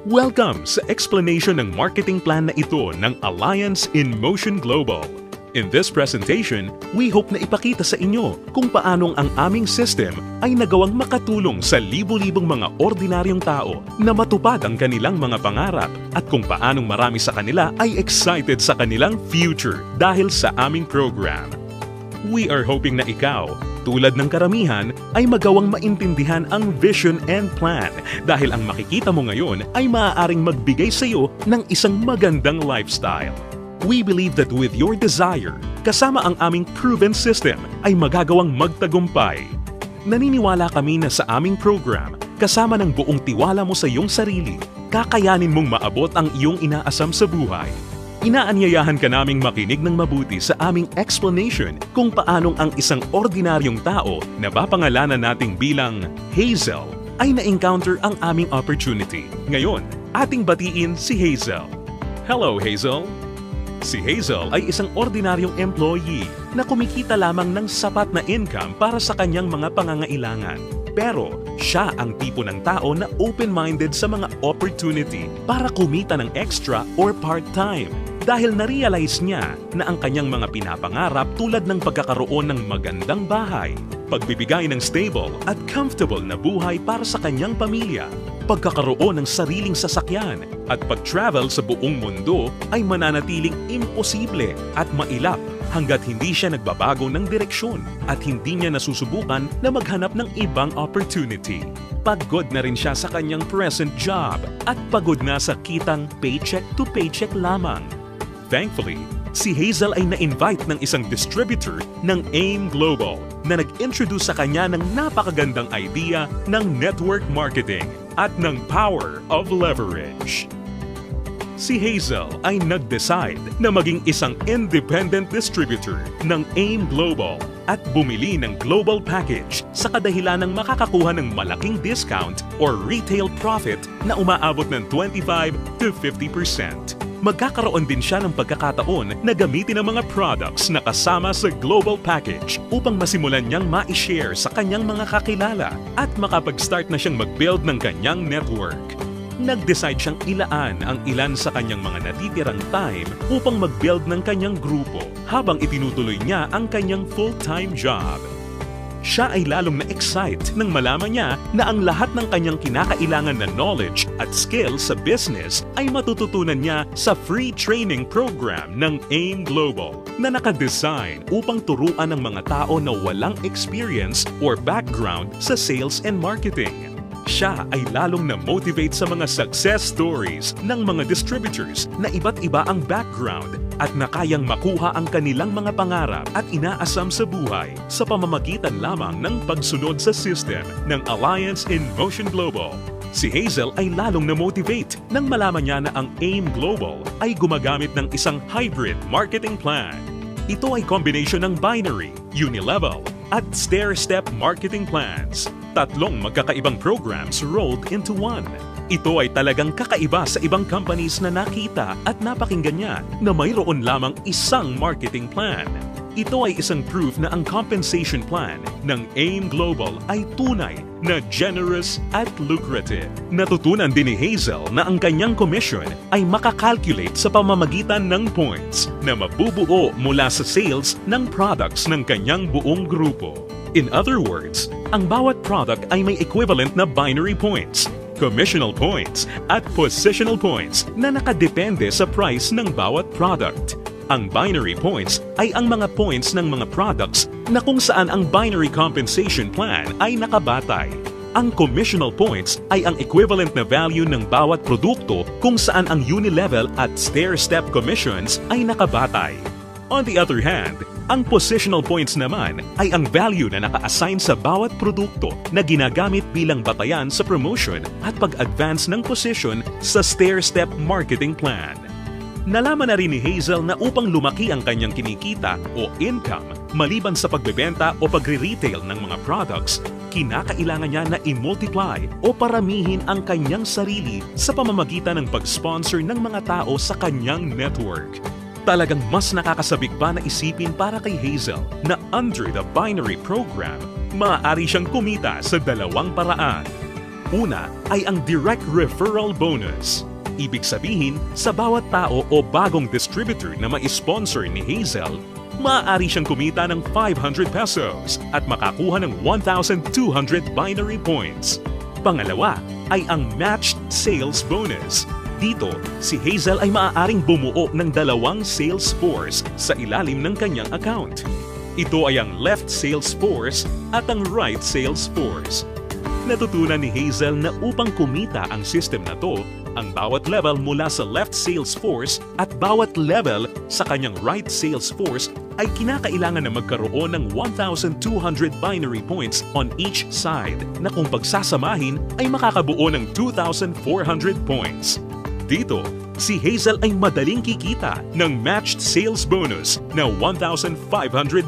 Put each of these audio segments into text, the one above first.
Welcome sa explanation ng marketing plan na ito ng Alliance in Motion Global. In this presentation, we hope na ipakita sa inyo kung paanong ang aming system ay nagawang makatulong sa libo-libong mga ordinaryong tao na matupad ang kanilang mga pangarap at kung paanong marami sa kanila ay excited sa kanilang future dahil sa aming program. We are hoping na ikaw, tulad ng karamihan, ay magawang maintindihan ang vision and plan dahil ang makikita mo ngayon ay maaaring magbigay sa iyo ng isang magandang lifestyle. We believe that with your desire, kasama ang aming proven system ay magagawang magtagumpay. Naniniwala kami na sa aming program, kasama ng buong tiwala mo sa iyong sarili, kakayanin mong maabot ang iyong inaasam sa buhay. Inaanyayahan ka naming makinig ng mabuti sa aming explanation kung paanong ang isang ordinaryong tao na papangalanan nating bilang Hazel ay na-encounter ang aming opportunity. Ngayon, ating batiin si Hazel. Hello, Hazel! Si Hazel ay isang ordinaryong employee na kumikita lamang ng sapat na income para sa kanyang mga pangangailangan. Pero siya ang tipo ng tao na open-minded sa mga opportunity para kumita ng extra or part-time dahil na-realize niya na ang kanyang mga pinapangarap tulad ng pagkakaroon ng magandang bahay, pagbibigay ng stable at comfortable na buhay para sa kanyang pamilya, pagkakaroon ng sariling sasakyan at pag-travel sa buong mundo ay mananatiling imposible at mailap hanggat hindi siya nagbabago ng direksyon at hindi niya nasusubukan na maghanap ng ibang opportunity. Pagod na rin siya sa kanyang present job at pagod na sa kitang paycheck to paycheck lamang. Thankfully, si Hazel ay na-invite ng isang distributor ng AIM Global na nag-introduce sa kanya ng napakagandang idea ng network marketing at ng power of leverage. Si Hazel ay nag-decide na maging isang independent distributor ng AIM Global at bumili ng global package sa kadahilan ng makakakuha ng malaking discount or retail profit na umaabot ng 25 to 50%. Magkakaroon din siya ng pagkakataon na gamitin ang mga products na kasama sa global package upang masimulan niyang ma-share sa kanyang mga kakilala at makapag-start na siyang mag-build ng kanyang network. Nag-decide siyang ilaan ang ilan sa kanyang mga natitirang time upang mag-build ng kanyang grupo habang itinutuloy niya ang kanyang full-time job. Siya ay lalong na-excite nang malaman niya na ang lahat ng kanyang kinakailangan na knowledge at skills sa business ay matututunan niya sa free training program ng AIM Global na nakadesign upang turuan ng mga tao na walang experience or background sa sales and marketing. Siya ay lalong na-motivate sa mga success stories ng mga distributors na iba't iba ang background at na kayang makuha ang kanilang mga pangarap at inaasam sa buhay sa pamamagitan lamang ng pagsunod sa system ng Alliance in Motion Global. Si Hazel ay lalong na-motivate nang malaman niya na ang AIM Global ay gumagamit ng isang hybrid marketing plan. Ito ay combination ng binary, unilevel, at stair-step marketing plans. Tatlong magkakaibang programs rolled into one. Ito ay talagang kakaiba sa ibang companies na nakita at napakinggan niya na mayroon lamang isang marketing plan. Ito ay isang proof na ang compensation plan ng AIM Global ay tunay na generous at lucrative. Natutunan din ni Hazel na ang kanyang commission ay makakalculate sa pamamagitan ng points na mabubuo mula sa sales ng products ng kanyang buong grupo. In other words, ang bawat product ay may equivalent na binary points, commissional points at positional points na nakadepende sa price ng bawat product. Ang binary points ay ang mga points ng mga products na kung saan ang binary compensation plan ay nakabatay. Ang commissional points ay ang equivalent na value ng bawat produkto kung saan ang unilevel at stair-step commissions ay nakabatay. On the other hand, ang positional points naman ay ang value na naka-assign sa bawat produkto na ginagamit bilang batayan sa promotion at pag-advance ng position sa stair-step marketing plan. Nalaman na rin ni Hazel na upang lumaki ang kanyang kinikita o income maliban sa pagbebenta o pagre-retail ng mga products, kinakailangan niya na i-multiply o paramihin ang kanyang sarili sa pamamagitan ng pag-sponsor ng mga tao sa kanyang network. Talagang mas nakakasabik pa na isipin para kay Hazel na under the binary program, maaari siyang kumita sa dalawang paraan. Una ay ang direct referral bonus. Ibig sabihin, sa bawat tao o bagong distributor na ma-sponsor ni Hazel, maaari siyang kumita ng 500 pesos at makakuha ng 1,200 binary points. Pangalawa ay ang matched sales bonus. Dito, si Hazel ay maaaring bumuo ng 2 sales force sa ilalim ng kanyang account. Ito ay ang left sales force at ang right sales force. Natutunan ni Hazel na upang kumita ang system na to, ang bawat level mula sa left sales force at bawat level sa kanyang right sales force ay kinakailangan na magkaroon ng 1,200 binary points on each side na kung pagsasamahin ay makakabuo ng 2,400 points. Dito, si Hazel ay madaling kikita ng matched sales bonus na 1,500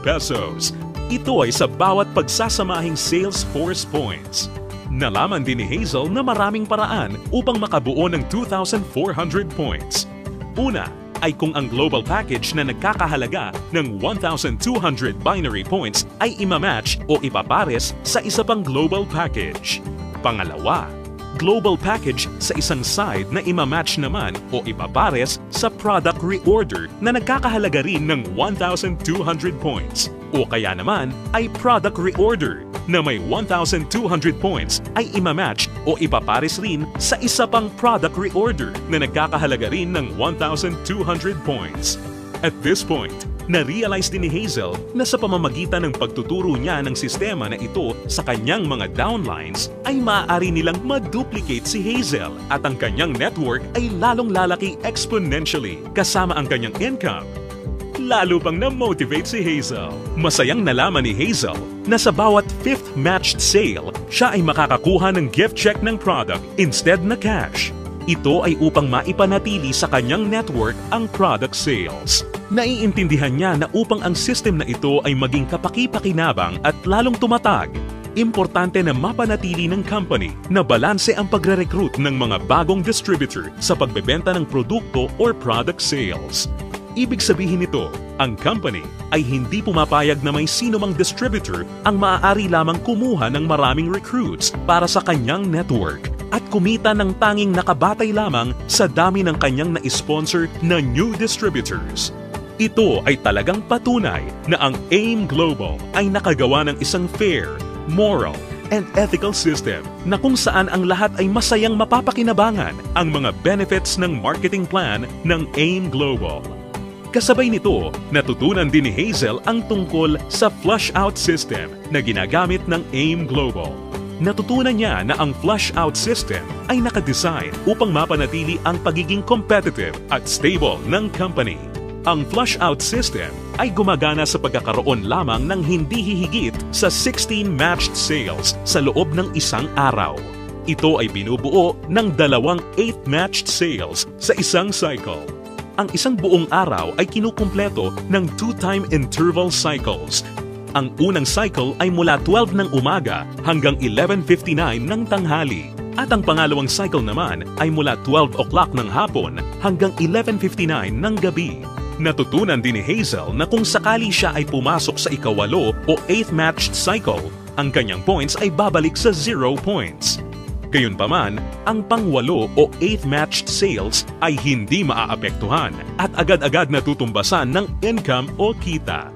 pesos. Ito ay sa bawat pagsasamahing sales force points. Nalaman din ni Hazel na maraming paraan upang makabuo ng 2,400 points. Una ay kung ang global package na nagkakahalaga ng 1,200 binary points ay imamatch o ipapares sa isa pang global package. Pangalawa, global package sa isang side na imamatch naman o ipapares sa product reorder na nagkakahalaga rin ng 1,200 points. O kaya naman ay product reorder na may 1,200 points ay imamatch o ipapares rin sa isa pang product reorder na nagkakahalaga rin ng 1,200 points. At this point, na-realize din ni Hazel na sa pamamagitan ng pagtuturo niya ng sistema na ito sa kanyang mga downlines ay maaari nilang ma-duplicate si Hazel at ang kanyang network ay lalong lalaki exponentially kasama ang kanyang income. Lalo pang na-motivate si Hazel. Masayang nalaman ni Hazel na sa bawat 5th matched sale, siya ay makakakuha ng gift check ng product instead na cash. Ito ay upang maipanatili sa kanyang network ang product sales. Naiintindihan niya na upang ang system na ito ay maging kapaki-pakinabang at lalong tumatag, importante na mapanatili ng company na balanse ang pagre-recruit ng mga bagong distributor sa pagbebenta ng produkto or product sales. Ibig sabihin nito, ang company ay hindi pumapayag na may sino mang distributor ang maaari lamang kumuha ng maraming recruits para sa kanyang network at kumita ng tanging nakabatay lamang sa dami ng kanyang na-sponsor na new distributors. Ito ay talagang patunay na ang AIM Global ay nakagawa ng isang fair, moral, and ethical system na kung saan ang lahat ay masayang mapapakinabangan ang mga benefits ng marketing plan ng AIM Global. Kasabay nito, natutunan din ni Hazel ang tungkol sa flush-out system na ginagamit ng AIM Global. Natutunan niya na ang flush-out system ay nakadesign upang mapanatili ang pagiging competitive at stable ng company. Ang flush-out system ay gumagana sa pagkakaroon lamang ng hindi hihigit sa 16 matched sales sa loob ng isang araw. Ito ay binubuo ng 2 8th matched sales sa isang cycle. Ang isang buong araw ay kinukumpleto ng 2-time interval cycles. Ang unang cycle ay mula 12 ng umaga hanggang 11:59 ng tanghali. At ang pangalawang cycle naman ay mula 12 o'clock ng hapon hanggang 11:59 ng gabi. Natutunan din ni Hazel na kung sakali siya ay pumasok sa ikawalo o 8th matched cycle, ang kanyang points ay babalik sa 0 points. Gayunpaman, ang pang-8 o 8th matched sales ay hindi maaapektuhan at agad-agad natutumbasan ng income o kita.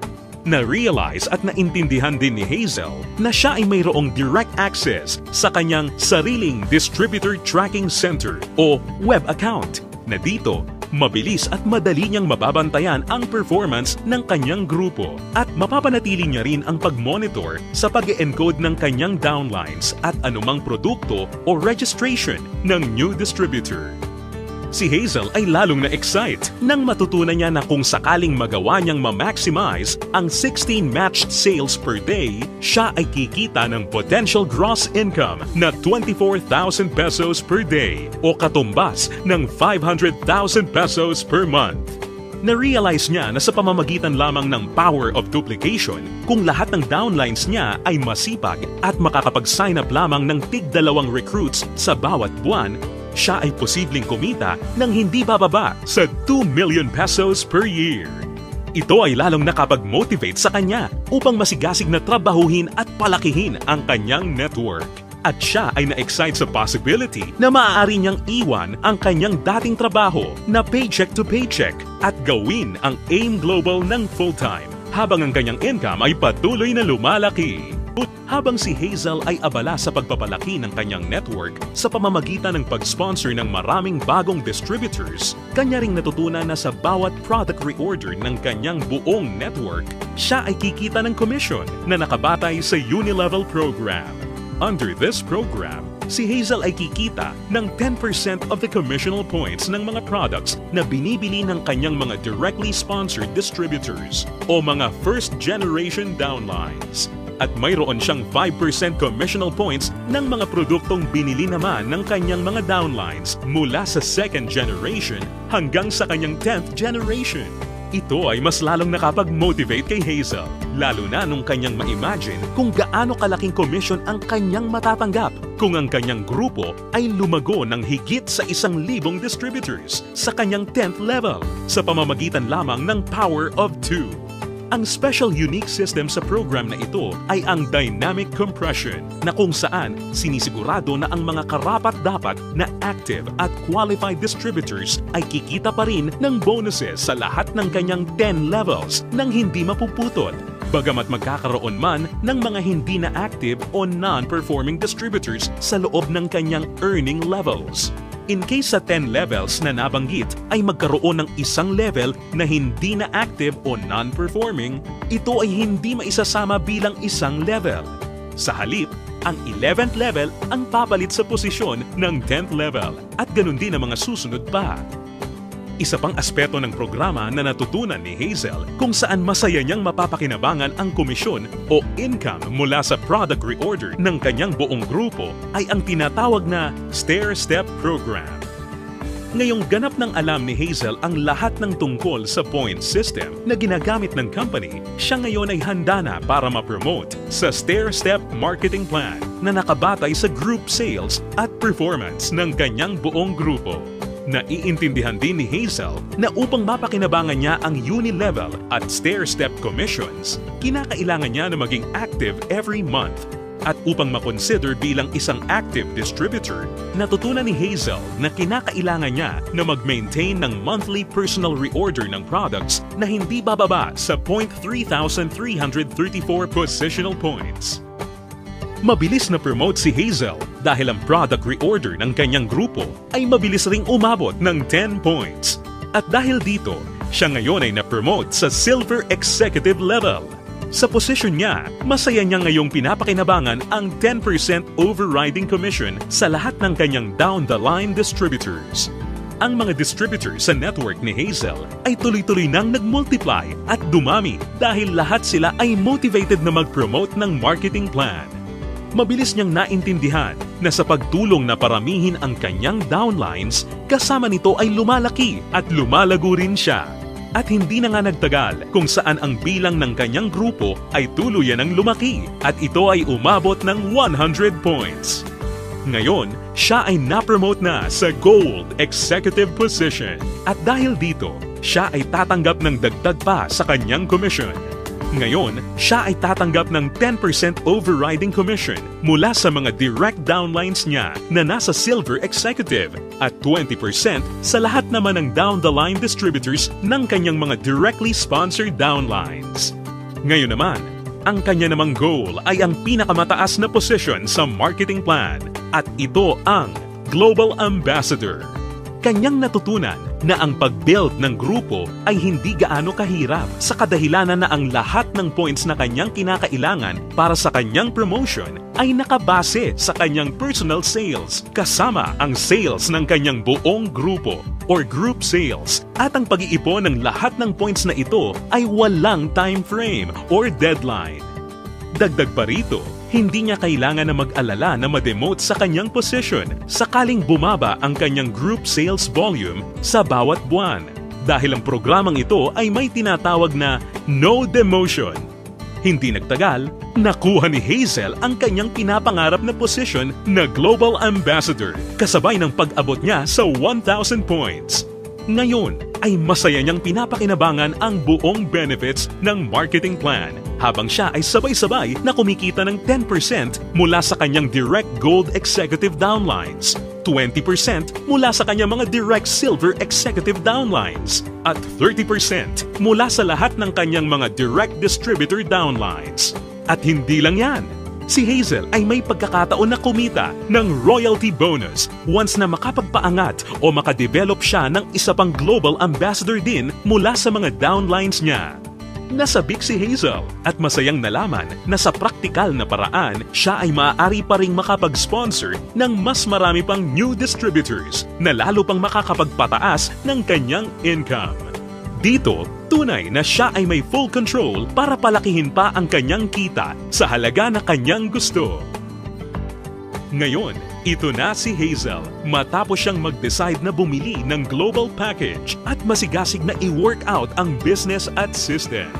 Na-realize at naintindihan din ni Hazel na siya ay mayroong direct access sa kanyang sariling Distributor Tracking Center o web account na dito mabilis at madali niyang mababantayan ang performance ng kanyang grupo at mapapanatili niya rin ang pag-monitor sa pag-encode ng kanyang downlines at anumang produkto o registration ng new distributor. Si Hazel ay lalong na-excite nang matutunan niya na kung sakaling magawa niyang ma-maximize ang 16 matched sales per day, siya ay kikita ng potential gross income na 24,000 pesos per day o katumbas ng 500,000 pesos per month. Na-realize niya na sa pamamagitan lamang ng power of duplication, kung lahat ng downlines niya ay masipag at makakapag-sign up lamang ng tig-2 recruits sa bawat buwan, siya ay posibleng kumita ng hindi bababa sa 2 million pesos per year. Ito ay lalong nakapag-motivate sa kanya upang masigasig na trabahuhin at palakihin ang kanyang network. At siya ay na-excite sa possibility na maaari niyang iwan ang kanyang dating trabaho na paycheck to paycheck at gawin ang AIM Global ng full-time habang ang kanyang income ay patuloy na lumalaki. Habang si Hazel ay abala sa pagpapalaki ng kanyang network sa pamamagitan ng pag-sponsor ng maraming bagong distributors, kanya ring natutunan na sa bawat product reorder ng kanyang buong network, siya ay kikita ng commission na nakabatay sa Unilevel program. Under this program, si Hazel ay kikita ng 10% of the commissional points ng mga products na binibili ng kanyang mga directly sponsored distributors o mga first-generation downlines. At mayroon siyang 5% commissional points ng mga produktong binili naman ng kanyang mga downlines mula sa second generation hanggang sa kanyang 10th generation. Ito ay mas lalong nakapag-motivate kay Hazel, lalo na nung kanyang ma-imagine kung gaano kalaking commission ang kanyang matatanggap kung ang kanyang grupo ay lumago ng higit sa 1,000 distributors sa kanyang 10th level sa pamamagitan lamang ng Power of 2. Ang special unique system sa program na ito ay ang dynamic compression na kung saan sinisigurado na ang mga karapat-dapat na active at qualified distributors ay kikita pa rin ng bonuses sa lahat ng kanyang 10 levels nang hindi mapuputol. Bagamat magkakaroon man ng mga hindi na active o non-performing distributors sa loob ng kanyang earning levels. In case sa 10 levels na nabanggit ay magkaroon ng isang level na hindi na active o non-performing, ito ay hindi maisasama bilang isang level. Sa halip, ang 11th level ang papalit sa posisyon ng 10th level at ganun din ang mga susunod pa. Isa pang aspeto ng programa na natutunan ni Hazel kung saan masaya niyang mapapakinabangan ang komisyon o income mula sa product reorder ng kanyang buong grupo ay ang tinatawag na stair-step program. Ngayong ganap ng alam ni Hazel ang lahat ng tungkol sa point system na ginagamit ng company, siya ngayon ay handa na para ma-promote sa stair-step marketing plan na nakabatay sa group sales at performance ng kanyang buong grupo. Naiintindihan din ni Hazel na upang mapakinabangan niya ang Unilevel at stair-step commissions, kinakailangan niya na maging active every month. At upang makonsider bilang isang active distributor, natutunan ni Hazel na kinakailangan niya na mag-maintain ng monthly personal reorder ng products na hindi bababa sa 3,334 positional points. Mabilis na promote si Hazel dahil ang product reorder ng kanyang grupo ay mabilis ring umabot ng 10 points. At dahil dito, siya ngayon ay na-promote sa Silver Executive level. Sa posisyon niya, masaya niya ngayong pinapakinabangan ang 10% overriding commission sa lahat ng kanyang down-the-line distributors. Ang mga distributors sa network ni Hazel ay tuloy-tuloy nang nag-multiply at dumami dahil lahat sila ay motivated na mag-promote ng marketing plan. Mabilis niyang naintindihan na sa pagtulong na paramihin ang kanyang downlines, kasama nito ay lumalaki at lumalago rin siya. At hindi na nga nagtagal kung saan ang bilang ng kanyang grupo ay tuluyan ng lumaki at ito ay umabot ng 100 points. Ngayon, siya ay na-promote na sa Gold Executive position at dahil dito, siya ay tatanggap ng dagdag pa sa kanyang commission. Ngayon, siya ay tatanggap ng 10% overriding commission mula sa mga direct downlines niya na nasa Silver Executive at 20% sa lahat naman ng down-the-line distributors ng kanyang mga directly sponsored downlines. Ngayon naman, ang kanya namang goal ay ang pinakamataas na position sa marketing plan at ito ang Global Ambassador. Kanyang natutunan na ang pag-build ng grupo ay hindi gaano kahirap sa kadahilanan na ang lahat ng points na kanyang kinakailangan para sa kanyang promotion ay nakabase sa kanyang personal sales kasama ang sales ng kanyang buong grupo or group sales at ang pag-iipon ng lahat ng points na ito ay walang time frame or deadline. Dagdag pa rito, hindi niya kailangan na mag-alala na ma-demote sa kanyang position sakaling bumaba ang kanyang group sales volume sa bawat buwan dahil ang programang ito ay may tinatawag na no demotion. Hindi nagtagal, nakuha ni Hazel ang kanyang pinapangarap na position na Global Ambassador kasabay ng pag-abot niya sa 1,000 points. Ngayon ay masaya niyang pinapakinabangan ang buong benefits ng marketing plan habang siya ay sabay-sabay na kumikita ng 10% mula sa kanyang direct gold executive downlines, 20% mula sa kanyang mga direct silver executive downlines, at 30% mula sa lahat ng kanyang mga direct distributor downlines. At hindi lang yan, si Hazel ay may pagkakataon na kumita ng royalty bonus once na makapagpaangat o makadevelop siya ng isa pang global ambassador din mula sa mga downlines niya. Nasabik si Hazel at masayang nalaman na sa praktikal na paraan siya ay maaari pa ring makapag-sponsor ng mas marami pang new distributors na lalo pang makakapagpataas ng kanyang income. Dito, tunay na siya ay may full control para palakihin pa ang kanyang kita sa halaga na kanyang gusto. Ngayon, ito na si Hazel matapos siyang mag-decide na bumili ng global package at masigasig na i-work out ang business at system.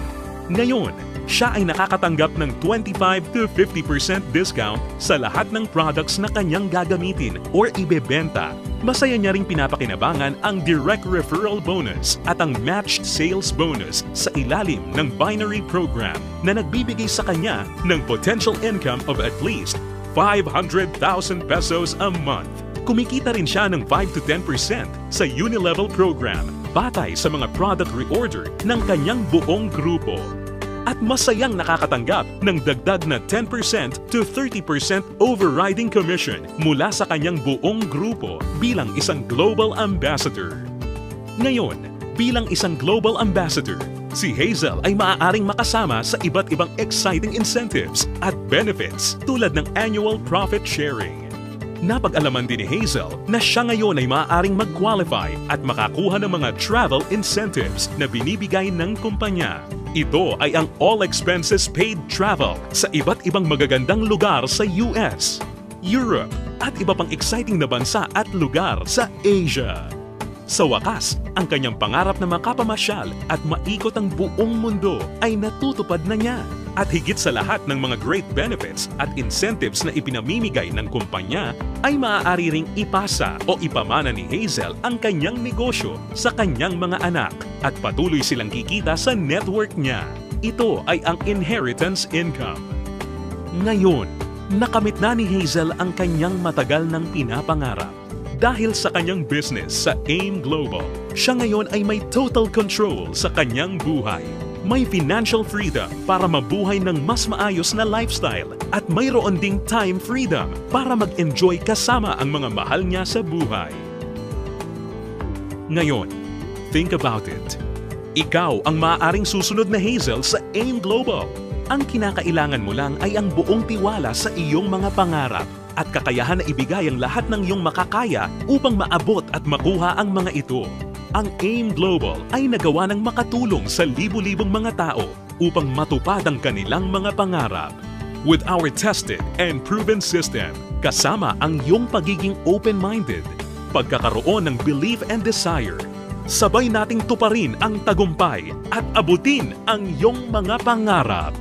Ngayon, siya ay nakakatanggap ng 25 to 50% discount sa lahat ng products na kanyang gagamitin or ibebenta. Masaya niya ring pinapakinabangan ang direct referral bonus at ang matched sales bonus sa ilalim ng binary program na nagbibigay sa kanya ng potential income of at least 500,000 pesos a month. Kumikita rin siya ng 5 to 10% sa Unilevel program batay sa mga product reorder ng kanyang buong grupo. At masayang nakakatanggap ng dagdag na 10% to 30% overriding commission mula sa kanyang buong grupo bilang isang global ambassador. Ngayon, bilang isang global ambassador, si Hazel ay maaaring makasama sa iba't ibang exciting incentives at benefits tulad ng annual profit sharing. Napag-alaman din ni Hazel na siya ngayon ay maaaring mag-qualify at makakuha ng mga travel incentives na binibigay ng kumpanya. Ito ay ang all expenses paid travel sa iba't ibang magagandang lugar sa US, Europe, at iba pang exciting na bansa at lugar sa Asia. Sa wakas, ang kanyang pangarap na makapamasyal at maikot ang buong mundo ay natutupad na niya. At higit sa lahat ng mga great benefits at incentives na ipinamimigay ng kumpanya, ay maaari ring ipasa o ipamana ni Hazel ang kanyang negosyo sa kanyang mga anak at patuloy silang kikita sa network niya. Ito ay ang inheritance income. Ngayon, nakamit na ni Hazel ang kanyang matagal ng pinapangarap. Dahil sa kanyang business sa AIM Global, siya ngayon ay may total control sa kanyang buhay. May financial freedom para mabuhay ng mas maayos na lifestyle at mayroon ding time freedom para mag-enjoy kasama ang mga mahal niya sa buhay. Ngayon, think about it. Ikaw ang maaaring susunod na Hazel sa AIM Global. Ang kinakailangan mo lang ay ang buong tiwala sa iyong mga pangarap at kakayahan na ibigay ang lahat ng iyong makakaya upang maabot at makuha ang mga ito. Ang AIM Global ay nagawa ng makatulong sa libu-libong mga tao upang matupad ang kanilang mga pangarap. With our tested and proven system, kasama ang iyong pagiging open-minded, pagkakaroon ng belief and desire, sabay nating tuparin ang tagumpay at abutin ang iyong mga pangarap.